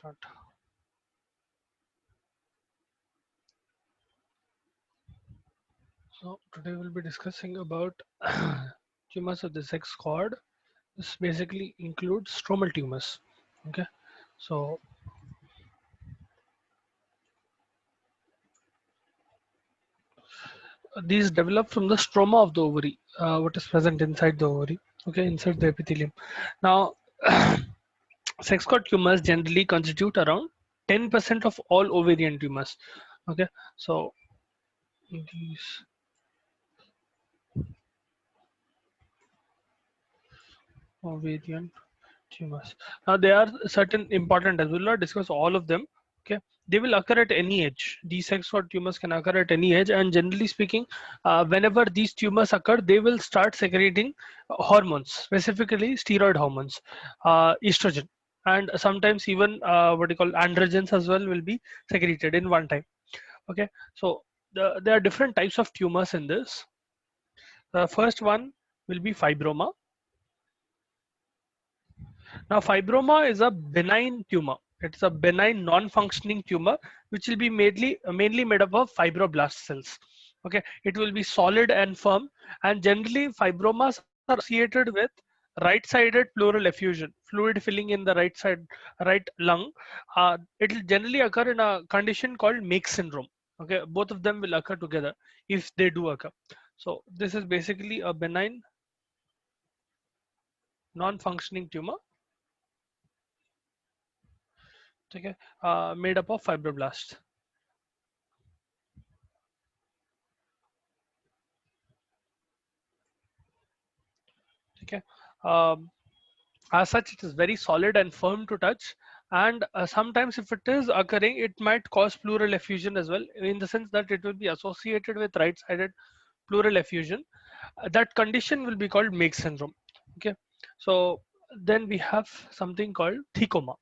start. So today we'll be discussing about tumors of the sex cord. This basically includes stromal tumors. Okay, so these develop from the stroma of the ovary, what is present inside the ovary. Okay, inside the epithelium. Now, sex cord tumors generally constitute around 10% of all ovarian tumors. Okay, so these ovarian tumors. Now there are certain important, as we'll not discuss all of them. Okay, they will occur at any age. These sex cord tumors can occur at any age, and generally speaking, whenever these tumors occur, they will start secreting hormones, specifically steroid hormones, estrogen, and sometimes even what you call androgens as well will be secreted in one time. Okay, so there are different types of tumors in this. The first one will be fibroma. Now, fibroma is a benign tumor. It's a benign non-functioning tumor which will be mainly made up of fibroblast cells. Okay, it will be solid and firm, and generally fibromas are associated with right-sided pleural effusion, fluid filling in the right side, right lung. It will generally occur in a condition called Meigs syndrome. Okay, both of them will occur together if they do occur. So this is basically a benign non-functioning tumor, okay, made up of fibroblasts. Okay, um, as such it is very solid and firm to touch, and sometimes if it is occurring it might cause pleural effusion as well, in the sense that it will be associated with right-sided pleural effusion. That condition will be called Meigs syndrome. Okay, so then we have something called thecoma.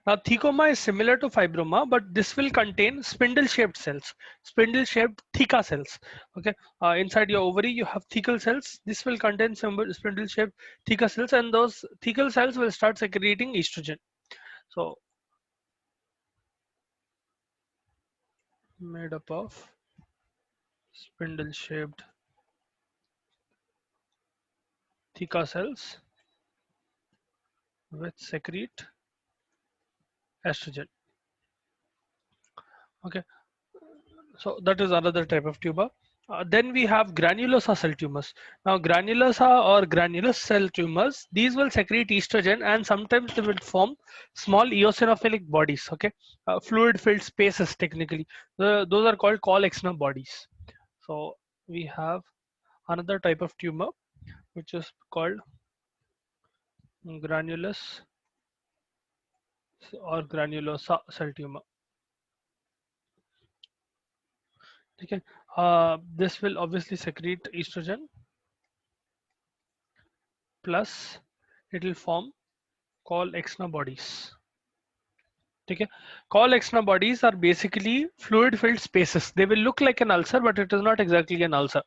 Now, thecoma is similar to fibroma, but this will contain spindle-shaped cells, spindle-shaped theca cells. Okay, inside your ovary, you have thecal cells. This will contain spindle-shaped theca cells, and those thecal cells will start secreting estrogen. So, made up of spindle-shaped theca cells which secrete estrogen. Okay, so that is another type of tumor. Then we have granulosa cell tumors. Now, granulosa or granulous cell tumors, these will secrete estrogen, and sometimes they will form small eosinophilic bodies. Okay, fluid-filled spaces. Technically, those are called Cole-Exner bodies. So we have another type of tumor which is called granulous or granulosa cell tumor. Okay, this will obviously secrete estrogen, plus it will form Cole-Exner bodies. Okay, Cole-Exner bodies are basically fluid-filled spaces. They will look like an ulcer, but it is not exactly an ulcer.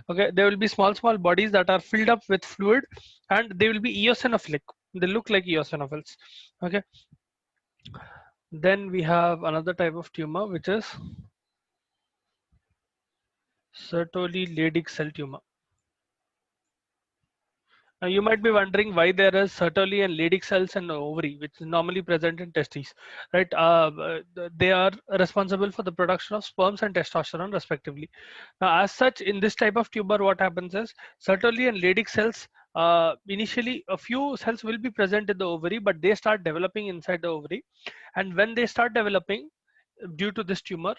Okay, there will be small bodies that are filled up with fluid, and they will be eosinophilic. They look like eosinophils. Okay, then we have another type of tumor which is Sertoli-Leydig cell tumor. Now you might be wondering why there is Sertoli and Leydig cells in the ovary, which is normally present in testes, right? They are responsible for the production of sperms and testosterone, respectively. Now, as such, in this type of tumor, what happens is Sertoli and Leydig cells. Initially, a few cells will be present in the ovary, but they start developing inside the ovary, and when they start developing, due to this tumor,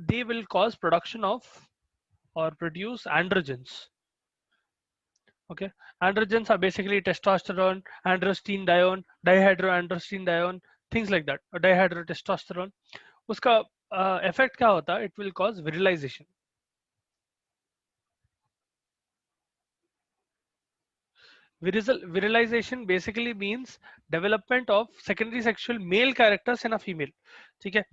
they will cause production of or produce androgens. Okay, androgens are basically testosterone, androstenedione, dihydroandrostenedione, things like that, or dihydrotestosterone. उसका effect क्या होता है? It will cause virilization. Virilization basically means development of secondary sexual male characters in a female. ठीक है?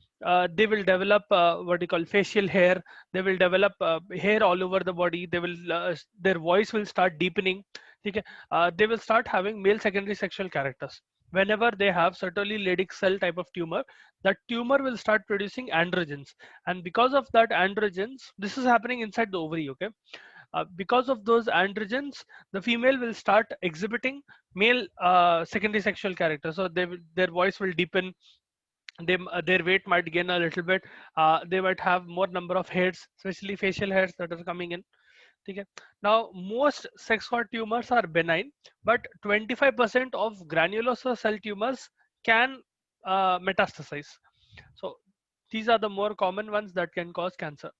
They will develop what you call facial hair. They will develop hair all over the body. They will their voice will start deepening. ठीक है, they will start having male secondary sexual characters. Whenever they have certainly Leydig cell type of tumor, that tumor will start producing androgens, and because of that androgens, this is happening inside the ovary. Okay, because of those androgens, the female will start exhibiting male secondary sexual characters. So their voice will deepen, their weight might gain a little bit, they might have more number of hairs, especially facial hairs that are coming in. Okay. Now most sex cord tumors are benign, but 25% of granulosa cell tumors can metastasize. So these are the more common ones that can cause cancer.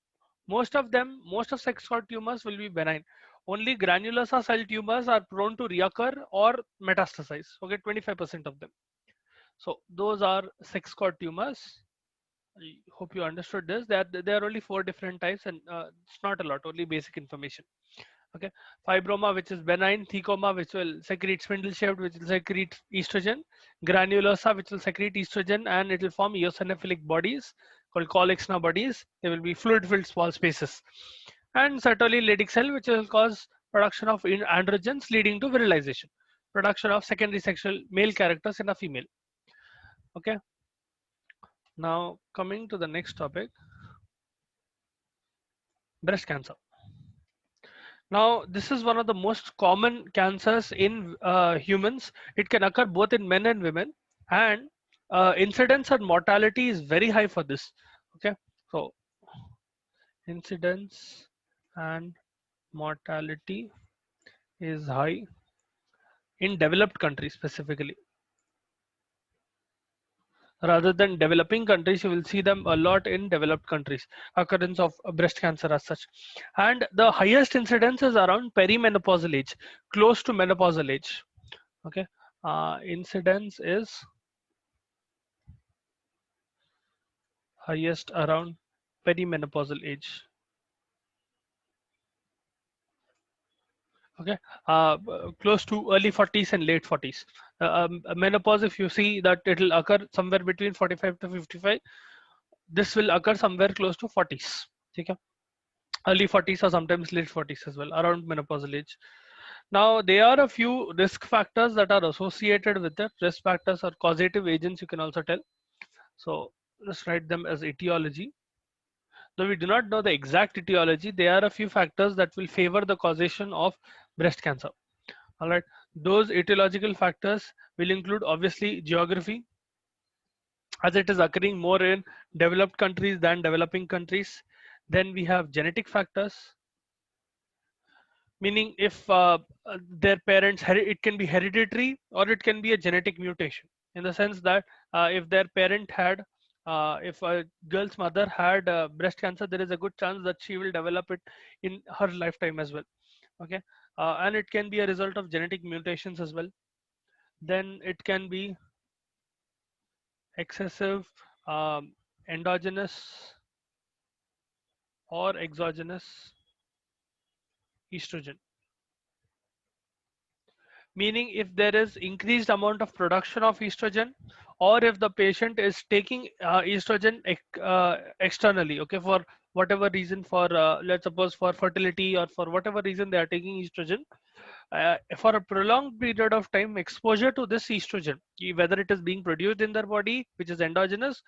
Most of sex cord tumors will be benign. Only granulosa cell tumors are prone to reoccur or metastasize. Okay, 25% of them. So those are sex cord tumors. I hope you understood this. There are only 4 different types, and it's not a lot, only basic information. Okay, fibroma, which is benign; thecoma, which will secrete spindle shaped, which will secrete estrogen; granulosa, which will secrete estrogen, and it will form eosinophilic bodies called Colixiana bodies. They will be fluid-filled small spaces, and certainly Leydig cell, which will cause production of androgens, leading to virilization, production of secondary sexual male characters in a female. Okay. Now coming to the next topic, breast cancer. Now this is one of the most common cancers in humans. It can occur both in men and women, and incidence and mortality is very high for this. Okay, so incidence and mortality is high in developed countries specifically. Rather than developing countries, you will see them a lot in developed countries, occurrence of breast cancer as such. And the highest incidence is around perimenopausal age, close to menopausal age. Okay, incidence is highest around perimenopausal age. Okay, close to early 40s and late 40s. Menopause, if you see that it will occur somewhere between 45 to 55, this will occur somewhere close to 40s. Okay, early 40s or sometimes late 40s as well, around menopausal age. Now there are a few risk factors that are associated with it. Risk factors or causative agents, you can also tell. So let's write them as etiology. Though we do not know the exact etiology, there are a few factors that will favor the causation of breast cancer. All right, those etiological factors will include obviously geography, as it is occurring more in developed countries than developing countries. Then we have genetic factors, meaning if their parents, it can be hereditary or it can be a genetic mutation, in the sense that if their parent had, if a girl's mother had breast cancer, there is a good chance that she will develop it in her lifetime as well. Okay, and it can be a result of genetic mutations as well. Then it can be excessive endogenous or exogenous estrogen, meaning if there is increased amount of production of estrogen, or if the patient is taking estrogen externally, okay, for whatever reason, for let's suppose for fertility or for whatever reason they are taking estrogen, for a prolonged period of time, exposure to this estrogen, whether it is being produced in their body, which is endogenous,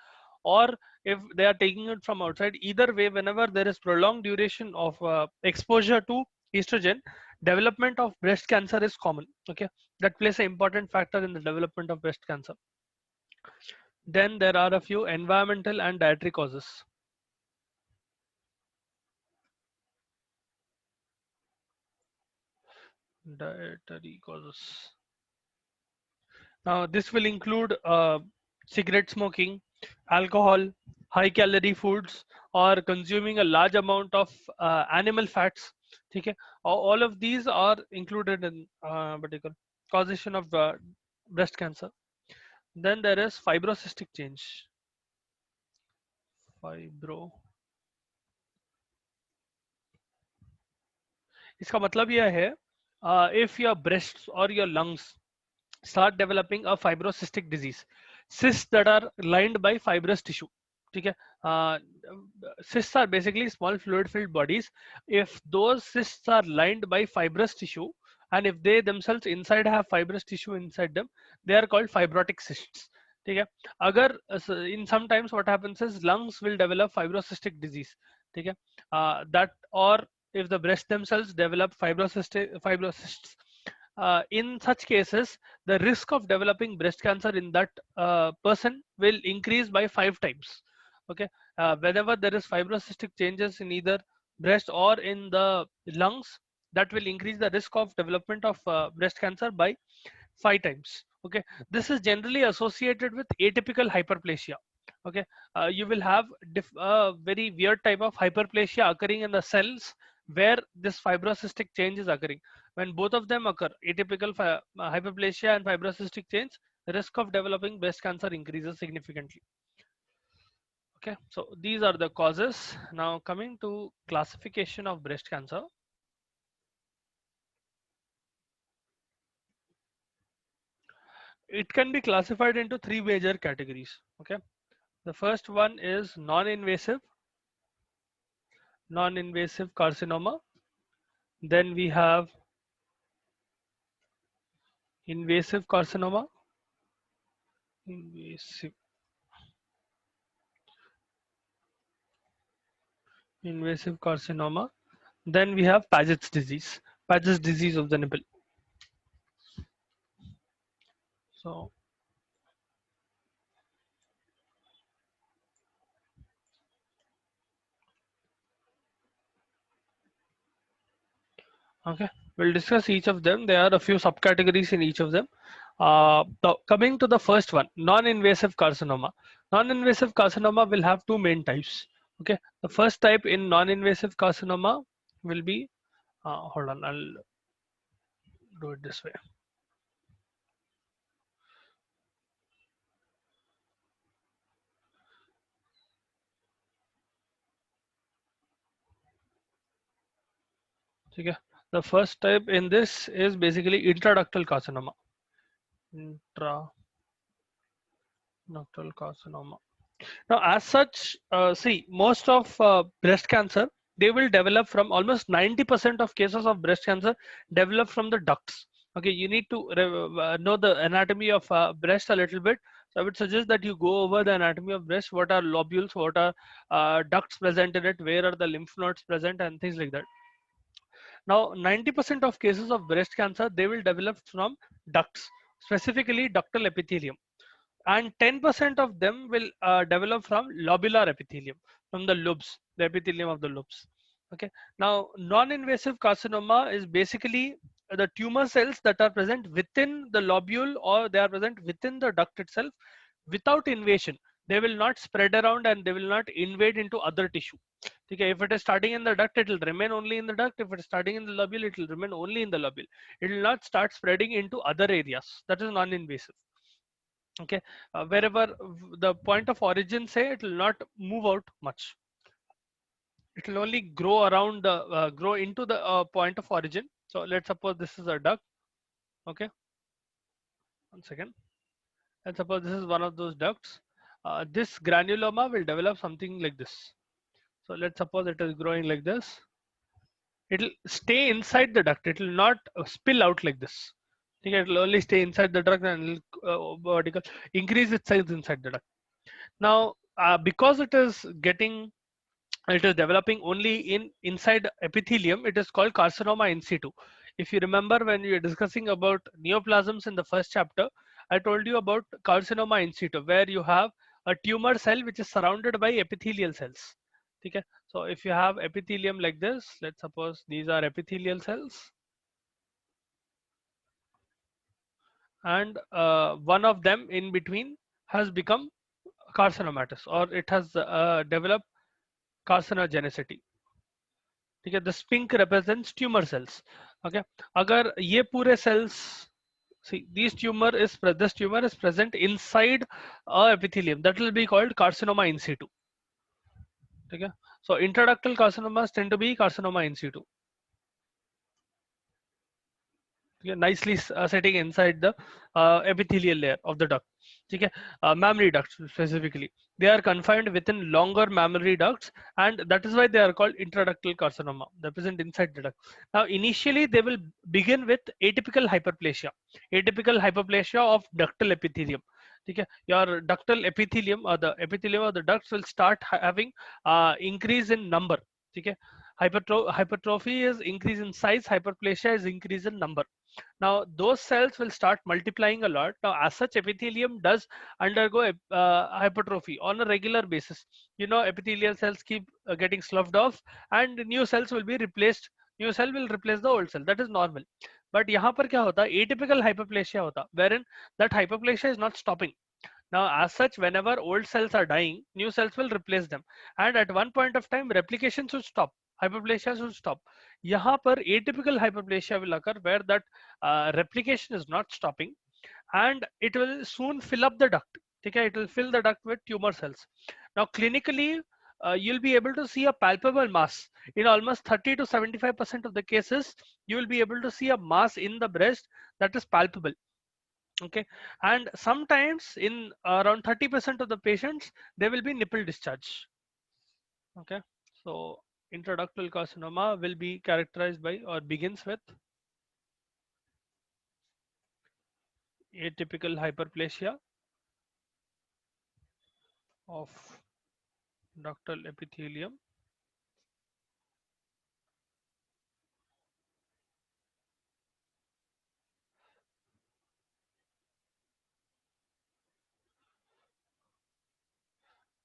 or if they are taking it from outside, either way, whenever there is prolonged duration of exposure to estrogen, development of breast cancer is common. Okay, that plays an important factor in the development of breast cancer. Then there are a few environmental and dietary causes. Dietary causes. Now, this will include cigarette smoking, alcohol, high calorie foods, or consuming a large amount of animal fats. Okay, all of these are included in particular causation of breast cancer. Then there is fibrocystic change. Fibro. इसका मतलब यह है, if your breasts or your lungs start developing a fibrocystic disease, cysts that are lined by fibrous tissue. Okay, cysts are basically small fluid filled bodies. If those cysts are lined by fibrous tissue, and if they themselves inside have fibrous tissue inside them, they are called fibrotic cysts. ठीक है. अगर in sometimes what happens is lungs will develop fibrocystic disease. ठीक है. That, or if the breast themselves develop fibrocysts, in such cases the risk of developing breast cancer in that person will increase by 5 times. Okay. Whenever there is fibrocystic changes in either breast or in the lungs, that will increase the risk of development of breast cancer by 5 times. Okay. This is generally associated with atypical hyperplasia. Okay. You will have very weird type of hyperplasia occurring in the cells where this fibrocystic change is occurring. When both of them occur, atypical hyperplasia and fibrocystic change, the risk of developing breast cancer increases significantly. Okay, so these are the causes. Now coming to classification of breast cancer. It can be classified into 3 major categories. Okay, the first one is non-invasive carcinoma. Then we have invasive carcinoma, invasive carcinoma. Then we have Paget's disease of the nipple. So okay, we'll discuss each of them. There are a few subcategories in each of them. Coming to the first one, non-invasive carcinoma. Non-invasive carcinoma will have 2 main types. Okay, the first type in non-invasive carcinoma will be, hold on, I'll do it this way. Okay, the first type in this is basically intraductal carcinoma. Intraductal carcinoma. Now, as such, see, most of breast cancer, they will develop from, almost 90% of cases of breast cancer develop from the ducts. Okay, you need to know the anatomy of breast a little bit. So I would suggest that you go over the anatomy of breast. What are lobules? What are ducts present in it? Where are the lymph nodes present, and things like that. Now, 90% of cases of breast cancer, they will develop from ducts, specifically ductal epithelium, and 10% of them will develop from lobular epithelium, from the lobes, the epithelium of the lobes. Okay. Now, non-invasive carcinoma is basically the tumor cells that are present within the lobule, or they are present within the duct itself without invasion. They will not spread around and they will not invade into other tissue. Okay, if it is starting in the duct, it will remain only in the duct. If it is starting in the lobule, it will remain only in the lobule. It will not start spreading into other areas. That is non-invasive. Okay, wherever the point of origin, say, it will not move out much. It will only grow around the grow into the point of origin. So let's suppose this is a duct. Okay, 1 second. Let's suppose this is one of those ducts. This granuloma will develop something like this. So let's suppose it is growing like this. It will stay inside the duct. It will not spill out like this. Okay, it will only stay inside the duct and increase its size inside the duct. Now, because it is developing only inside epithelium, it is called carcinoma in situ. If you remember, when we were discussing about neoplasms in the first chapter, I told you about carcinoma in situ, where you have a tumor cell which is surrounded by epithelial cells. Okay, so if you have epithelium like this, let's suppose these are epithelial cells, and one of them in between has become carcinomatous, or it has developed carcinogenicity. ठीक है, the pink represents tumor cells. Okay, अगर ये पूरे cells, see, this tumor is present inside a epithelium, that will be called carcinoma in situ. Okay, so intraductal carcinomas tend to be carcinoma in situ. Okay, nicely sitting inside the epithelial layer of the duct. Okay, mammary ducts specifically, they are confined within longer mammary ducts, and that is why they are called intraductal carcinoma. They're present inside the duct. Now, initially, they will begin with atypical hyperplasia of ductal epithelium. Okay, your ductal epithelium or the epithelium of the ducts will start having increase in number. Okay, hypertrophy is increase in size, hyperplasia is increase in number. Now those cells will start multiplying a lot. Now as such, epithelium does undergo hypertrophy on a regular basis. You know, epithelial cells keep getting sloughed off, and new cells will be replaced. New cell will replace the old cell. That is normal. But यहाँ पर क्या होता है? Atypical hyperplasia होता, wherein that hyperplasia is not stopping. Now, as such, whenever old cells are dying, new cells will replace them. And at one point of time, replication should stop. Hyperplasia should stop. यहाँ पर atypical hyperplasia will occur where that replication is not stopping, and it will soon fill up the duct. Okay, it will fill the duct with tumor cells. Now, clinically, you'll be able to see a palpable mass in almost 30 to 75% of the cases. You will be able to see a mass in the breast that is palpable. Okay, and sometimes in around 30% of the patients there will be nipple discharge. Okay, so intraductal carcinoma will be characterized by or begins with atypical hyperplasia of ductal epithelium.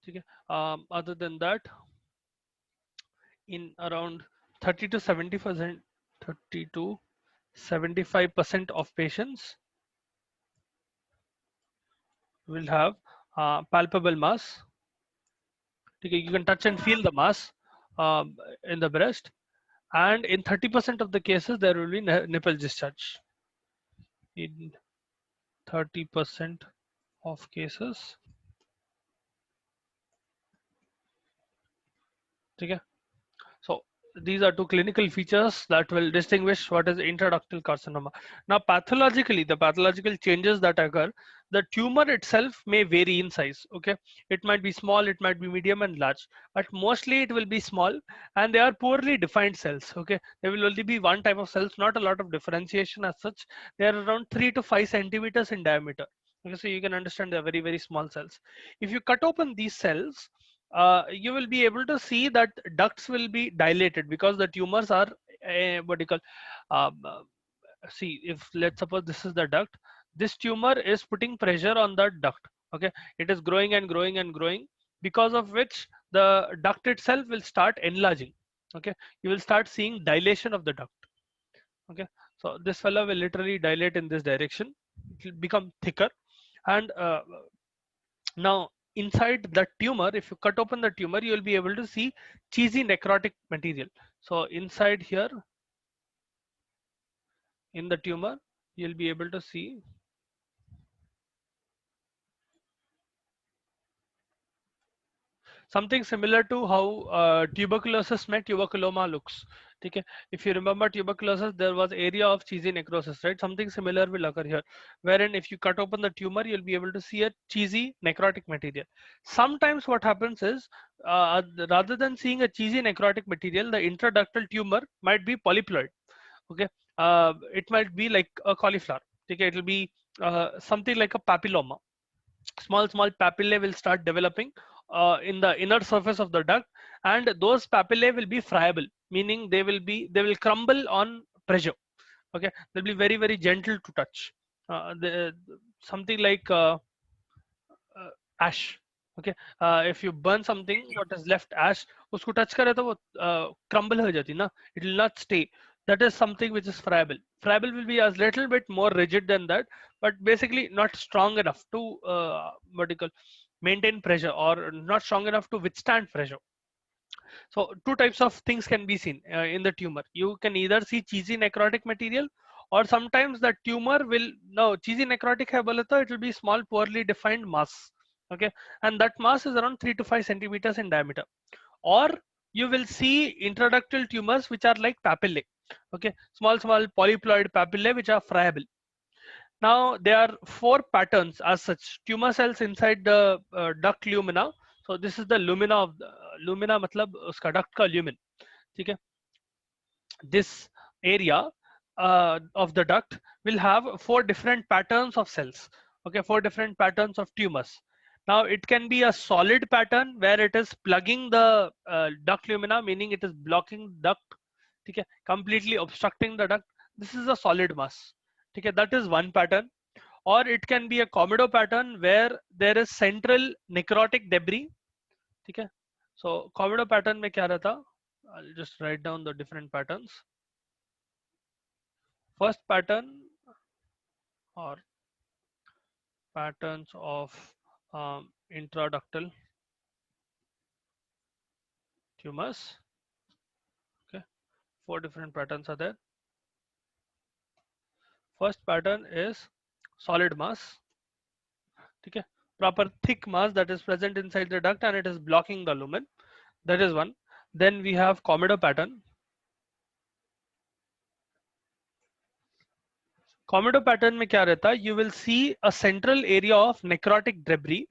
Okay. Other than that, in around 30 to 70%, 30 to 75% of patients will have palpable mass. Okay, you can touch and feel the mass in the breast, and in 30% of the cases there will be nipple discharge. In 30% of cases. Okay, so these are two clinical features that will distinguish what is intraductal carcinoma. Now, pathologically, the pathological changes that occur, the tumor itself may vary in size. Okay, it might be small, it might be medium and large, but mostly it will be small, and they are poorly defined cells. Okay, there will only be one type of cells, not a lot of differentiation as such. They are around 3 to 5 centimeters in diameter. Okay, so you can understand they are very, very small cells. If you cut open these cells, you will be able to see that ducts will be dilated because the tumors are what do you call, um, uh, see, if let's suppose this is the duct, this tumor is putting pressure on that duct. Okay, it is growing and growing and growing, because of which the duct itself will start enlarging. Okay, you will start seeing dilation of the duct. Okay, so this fellow will literally dilate in this direction, it will become thicker, and now inside the tumor, if you cut open the tumor, you will be able to see cheesy necrotic material. So inside here in the tumor, you'll be able to see something similar to how tuberculosis met tuberculoma looks. Okay, if you remember tuberculosis, there was area of cheesy necrosis, right? Something similar will occur here, wherein if you cut open the tumor, you'll be able to see a cheesy necrotic material. Sometimes what happens is, rather than seeing a cheesy necrotic material, the intraductal tumor might be polyploid. Okay, it might be like a cauliflower. Okay, it will be something like a papilloma. Small papillae will start developing in the inner surface of the duct, and those papillae will be friable, meaning they will crumble on pressure. Okay, they'll be very, very gentle to touch. Something like ash. Okay, if you burn something, what is left ash, usko touch kare to wo crumble ho jati na, it will not stay. That is something which is friable. Friable will be a little bit more rigid than that, but basically not strong enough to what do you call, maintain pressure, or not strong enough to withstand pressure. So two types of things can be seen in the tumor. You can either see cheesy necrotic material, or sometimes the tumor will, no, cheesy necrotic hai bole to it will be small poorly defined mass. Okay, and that mass is around 3 to 5 centimeters in diameter. Or you will see intraductal tumors which are like papillae. Okay, small polyploid papillae which are friable. Now there are four patterns as such tumor cells inside the duct lumina. So this is the lumina of the lumina मतलब उसका duct का lumen. ठीक है, this area of the duct will have four different patterns of cells. Okay, four different patterns of tumors. Now it can be a solid pattern where it is plugging the duct lumina, meaning it is blocking duct. Okay, completely obstructing the duct. This is a solid mass. Okay, that is one pattern. Or it can be a Komodo pattern where there is central necrotic debris. Okay, so Komodo pattern में क्या रहता? I'll just write down the different patterns. First pattern or patterns of intraductal tumors. Okay, four different patterns are there. First pattern is solid mass. Okay, proper thick mass that is present inside the duct and it is blocking the lumen. That is one. Then we have Komodo pattern. Komodo pattern में क्या रहता है? You will see a central area of necrotic debris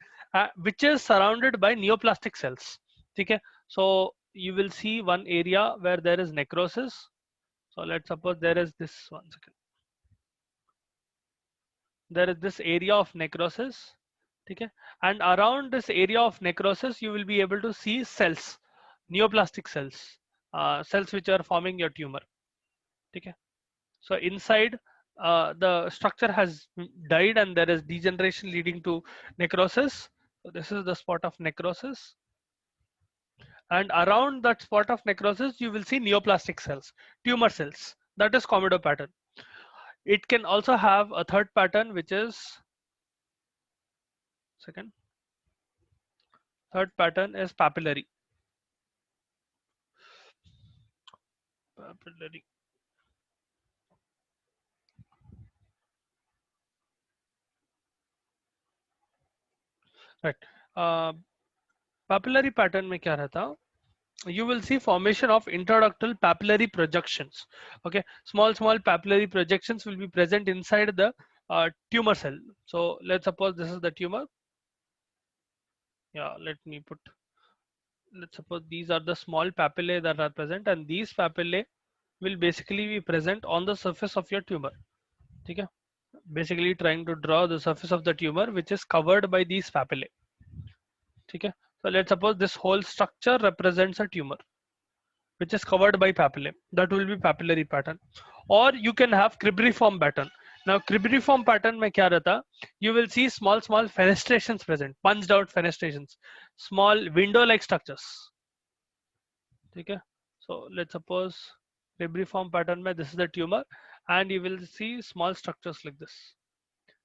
which is surrounded by neoplastic cells. ठीक है? So you will see one area where there is necrosis. So let's suppose there is this one second. There is this area of necrosis. Okay, and around this area of necrosis you will be able to see cells, neoplastic cells, cells which are forming your tumor. Okay, so inside the structure has died and there is degeneration leading to necrosis. So this is the spot of necrosis, and around that spot of necrosis you will see neoplastic cells, tumor cells. That is Komodo pattern. It can also have a third pattern which is third pattern is papillary. Right. Papillary pattern में क्या रहता? You will see formation of intraductal papillary projections. Okay, small papillary projections will be present inside the tumor cell. So let's suppose this is the tumor. Yeah, let's suppose these are the small papillae that are present, and these papillae will basically be present on the surface of your tumor. Okay, basically trying to draw the surface of the tumor which is covered by these papillae. Okay, so let's suppose this whole structure represents a tumor which is covered by papillae. That will be papillary pattern. Or you can have cribriform pattern. Now cribriform pattern में क्या रहता? You will see small fenestrations present, punched out fenestrations, small window-like structures. ठीक है? So let's suppose cribriform pattern में this is the tumor, and you will see small structures like this.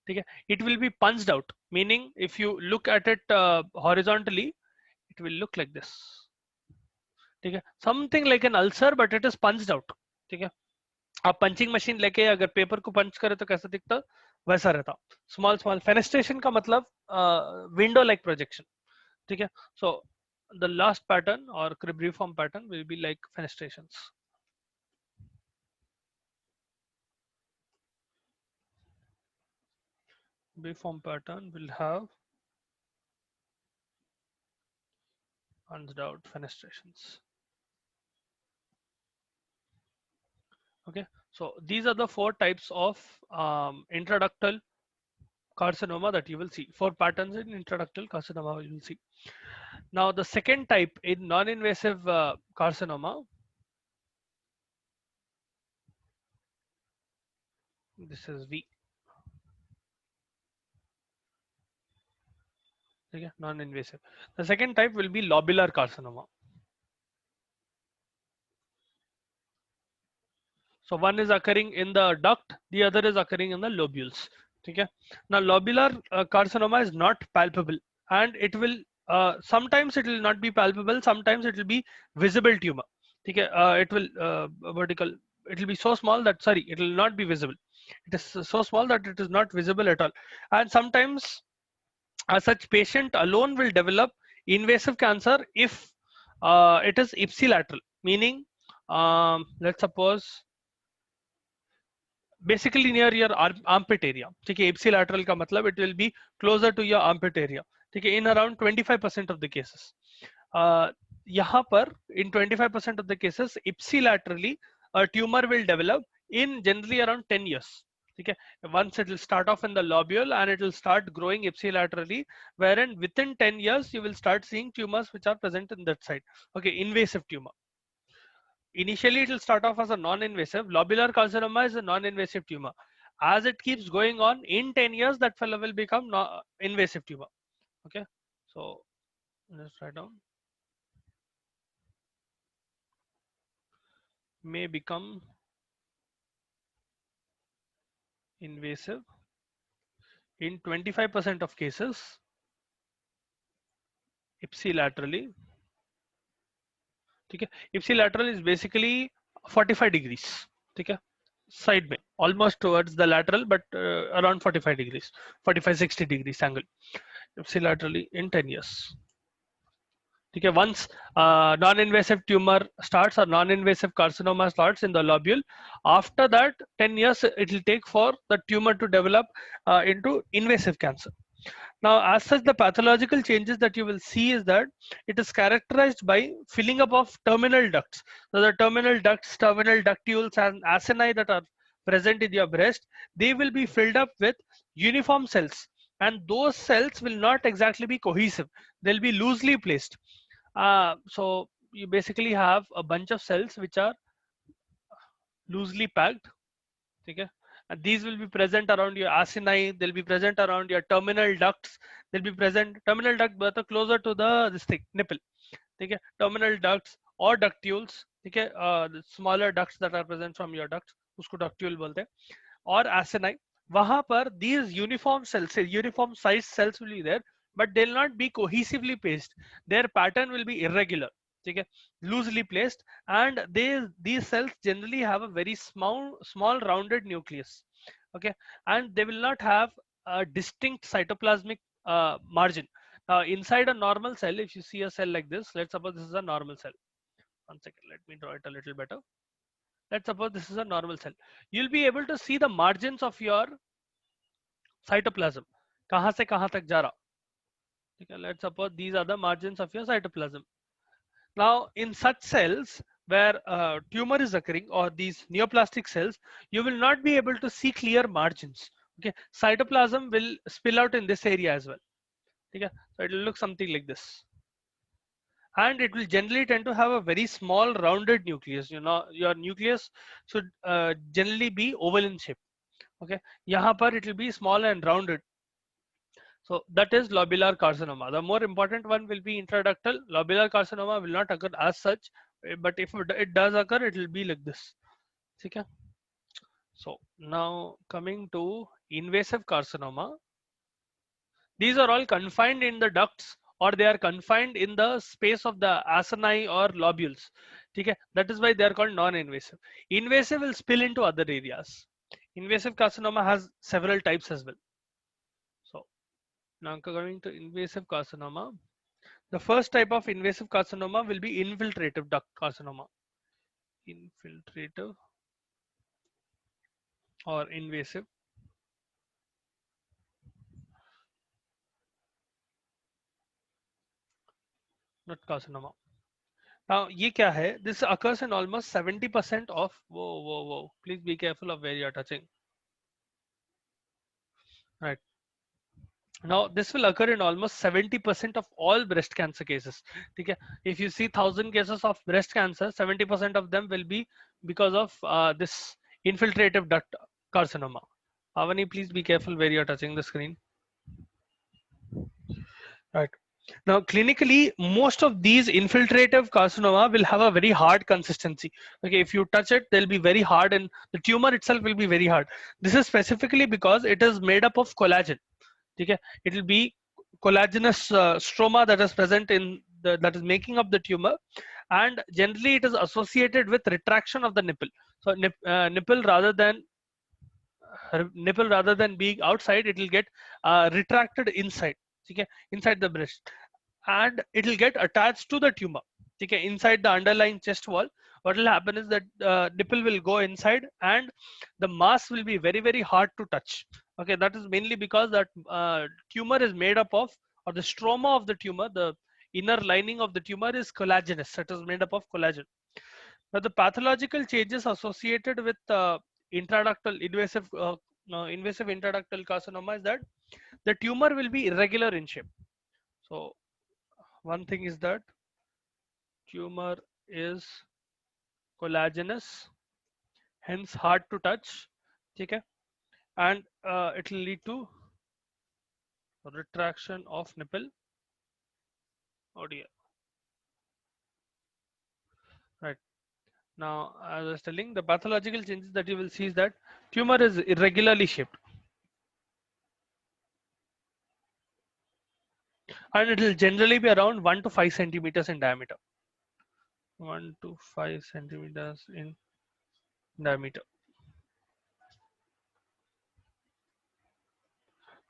ठीक है? It will be punched out, meaning if you look at it horizontally, it will look like this. ठीक है, something like an ulcer but it is punched out. ठीक है, आप punching machine लेके अगर paper को पंच करे तो कैसा दिखता, वैसा रहता. स्मॉल फेनेस्ट्रेशन का मतलब विंडो लाइक प्रोजेक्शन. ठीक है, सो द लास्ट पैटर्न और cribriform pattern will be like fenestrations. Cribriform pattern will have punched out fenestrations. Okay, so these are the four types of intraductal carcinoma that you will see. Four patterns in intraductal carcinoma you will see. Now the second type in non-invasive carcinoma, this is V. Okay, non-invasive. The second type will be lobular carcinoma. So one is occurring in the duct, the other is occurring in the lobules. Okay. Now lobular carcinoma is not palpable, and it will sometimes it will not be palpable, sometimes it will be visible tumor. Okay. It will vertical. It will be so small that it will not be visible. It is so small that it is not visible at all, and sometimes such patient alone will develop invasive cancer if it is ipsilateral, meaning let's suppose basically near your armpit area. ठीक है, ipsilateral का मतलब it will be closer to your armpit area. ठीक है, in around 25% of the cases. यहाँ पर in 25% of the cases ipsilaterally a tumor will develop in generally around 10 years. ठीक है, once it will start off in the lobule and it will start growing ipsilaterally, wherein within 10 years you will start seeing tumors which are present in that side. Okay, invasive tumor. Initially it will start off as a non-invasive. Lobular carcinoma is a non-invasive tumor. As it keeps going on, in 10 years that fellow will become invasive tumor. Okay, so let's write down, may become invasive in 25% of cases ipsilaterally. ठीक है, ipsilateral is basically 45 degrees. ठीक है, side में almost towards the lateral, but around 45 degrees, 45-60 degrees angle ipsilaterally in 10 years. Okay, once non-invasive tumor starts or non-invasive carcinoma starts in the lobule, after that 10 years it will take for the tumor to develop into invasive cancer. Now, as such, the pathological changes that you will see is that it is characterized by filling up of terminal ducts. So the terminal ducts, terminal ductules and acini that are present in your breast, they will be filled up with uniform cells, and those cells will not exactly be cohesive. They'll be loosely placed. So you basically have a bunch of cells which are loosely packed. Okay, and these will be present around your acini, they'll be present around your terminal ducts, they'll be present terminal duct but closer to the this thing nipple. Okay, terminal ducts or ductules. Okay, the smaller ducts that are present from your ducts, usko ductule bolte hain, or acini. वहां पर these uniform cells, uniform size cells will be there, but they'll not be cohesively placed. Their pattern will be irregular. Okay, loosely placed, and these cells generally have a very small rounded nucleus. Okay, and they will not have a distinct cytoplasmic margin. Now inside a normal cell, if you see a cell like this, let's suppose this is a normal cell. One second, let me draw it a little better. Let's suppose this is a normal cell. You'll be able to see the margins of your cytoplasm. कहाँ से कहाँ तक जा रहा. Okay, let's suppose these are the margins of your cytoplasm. Now, in such cells where tumor is occurring or these neoplastic cells, you will not be able to see clear margins. Okay, cytoplasm will spill out in this area as well. Okay, so it will look something like this, and it will generally tend to have a very small rounded nucleus. You know, your nucleus should generally be oval in shape. Okay, यहाँ पर it will be small and rounded. So that is lobular carcinoma. The more important one will be intraductal. Lobular carcinoma will not occur as such, but if it does occur, it will be like this. Okay. So now coming to invasive carcinoma, these are all confined in the ducts or they are confined in the space of the acini or lobules. Okay. That is why they are called non-invasive. Invasive will spill into other areas. Invasive carcinoma has several types as well. So now coming to invasive carcinoma, the first type of invasive carcinoma will be infiltrative duct carcinoma. Infiltrative or invasive duct carcinoma. Now, ये क्या है? This occurs in almost 70% of. Whoa. Please be careful of where you are touching. Right. Now, this will occur in almost 70% of all breast cancer cases. Okay. If you see 1,000 cases of breast cancer, 70% of them will be because of this infiltrative duct carcinoma. Avani, please be careful where you are touching the screen. Right. Now, clinically, most of these infiltrative carcinoma will have a very hard consistency. Okay, if you touch it, they'll be very hard, and the tumor itself will be very hard. This is specifically because it is made up of collagen. Okay, it will be collagenous stroma that is present in that is making up the tumor, and generally it is associated with retraction of the nipple. So nipple rather than being outside, it will get retracted inside. Okay, inside the breast, and it will get attached to the tumor. Okay, inside the underlying chest wall. what will happen is that nipple will go inside and the mass will be very very hard to touch. Okay, that is mainly because that tumor is made up of, or the stroma of the tumor, the inner lining of the tumor is collagenous. It is made up of collagen. Now the pathological changes associated with intraductal invasive intraductal carcinoma is that the tumor will be irregular in shape. So one thing is that tumor is collagenous, hence hard to touch. Okay, and it will lead to retraction of nipple. Oh dear. Right. Now, as I was telling, the pathological changes that you will see is that tumor is irregularly shaped, and it will generally be around 1 to 5 centimeters in diameter. 1 to 5 centimeters in diameter.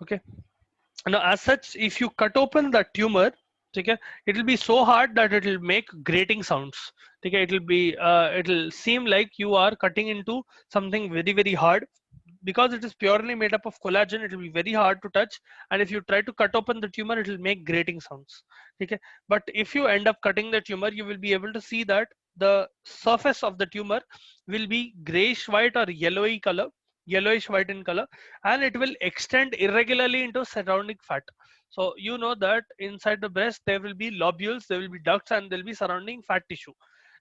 Okay. Now, as such, if you cut open the tumor, okay, it will be so hard that it will make grating sounds. Okay, it will seem like you are cutting into something very very hard, because it is purely made up of collagen. It will be very hard to touch, and if you try to cut open the tumor, it will make grating sounds. Okay, but if you end up cutting the tumor, you will be able to see that the surface of the tumor will be grayish white or yellowy color, yellowish white in color, and it will extend irregularly into surrounding fat. So you know that inside the breast there will be lobules, there will be ducts, and there will be surrounding fat tissue.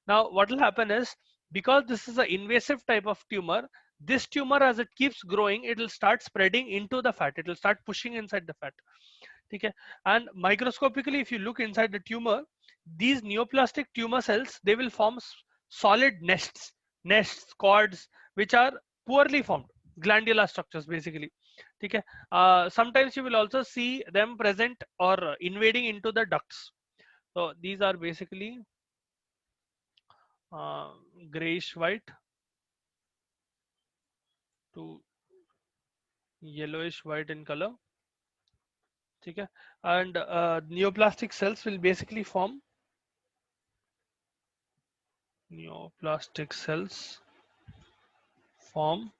Now what will happen is, because this is an invasive type of tumor, this tumor as it keeps growing, it will start spreading into the fat, it will start pushing inside the fat. Okay, and microscopically if you look inside the tumor, these neoplastic tumor cells, they will form solid nests, cords, which are poorly formed glandular structures basically. Okay, sometimes you will also see them present or invading into the ducts. So these are basically uh, grayish white to yellowish white in color. Okay, and neoplastic cells will basically form, neoplastic cells form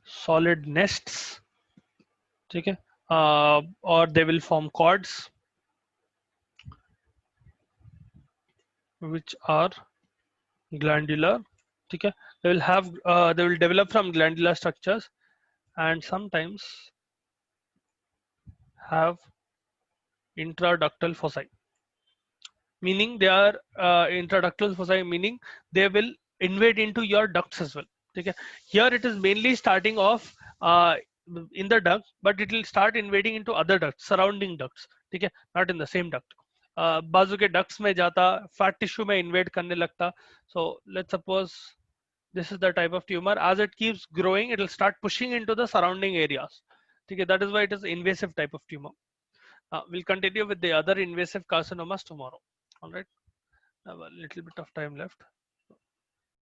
solid nests. Okay, or they will form cords which are glandular. Okay, they will develop from glandular structures, and sometimes have intraductal foci, meaning they are intraductal foci, meaning they will invade into your ducts as well. Okay, here it is mainly starting off in the duct, but it will start invading into other ducts, surrounding ducts. Okay, not in the same duct. बाजू के ducts में जाता, fat tissue में invade करने लगता. So let's suppose this is the type of tumor. As it keeps growing, it will start pushing into the surrounding areas. Okay, that is why it is invasive type of tumor. We'll continue with the other invasive carcinomas tomorrow. All right. Have a little bit of time left.